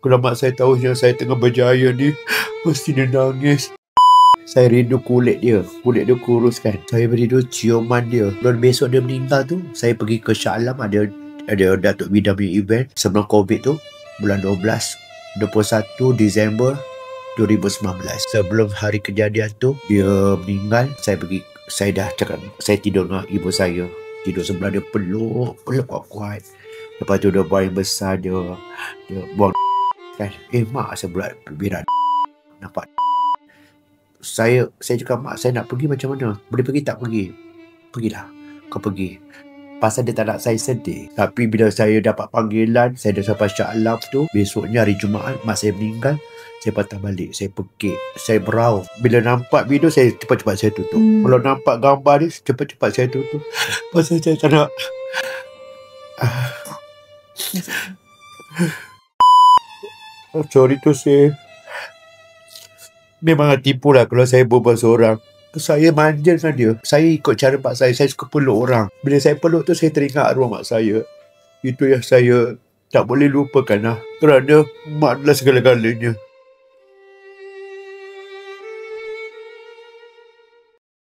Kalau mak saya tahu yang saya tengah berjaya ni, pasti dia nangis. Saya rindu kulit dia kurus kan. Saya rindu ciuman dia. Bulan besok dia meninggal tu, saya pergi ke Shah Alam, ada Datuk Bidang punya event sebelum COVID tu, bulan 12, 21 Disember 2019. Sebelum hari kejadian tu dia meninggal, saya dah cakap, saya tidur dengan ibu saya, tidur sebelah dia, peluk kuat-kuat. Lepas tu dia buang besar, dia buang kan. Mak, saya buat berat, nampak. Saya cakap, mak, saya nak pergi macam mana? Boleh pergi tak? Pergilah, kau pergi. Pasal dia tak nak saya sedih. Tapi bila saya dapat panggilan, saya dah sampai Shah Alam tu, besoknya hari Jumaat, mak saya meninggal, saya patah balik, saya pekik, saya beraung. Bila nampak video, saya cepat-cepat saya tutup. Kalau nampak gambar ni, cepat-cepat saya tutup. Pasal saya tak nak. Sorry to say, memang tipu lah kalau saya berbual seorang. Saya manja dengan dia. Saya ikut cara mak saya suka peluk orang. Bila saya peluk tu, saya teringat arwah mak saya. Itu yang saya tak boleh lupakan lah. Kerana mak adalah segala-galanya.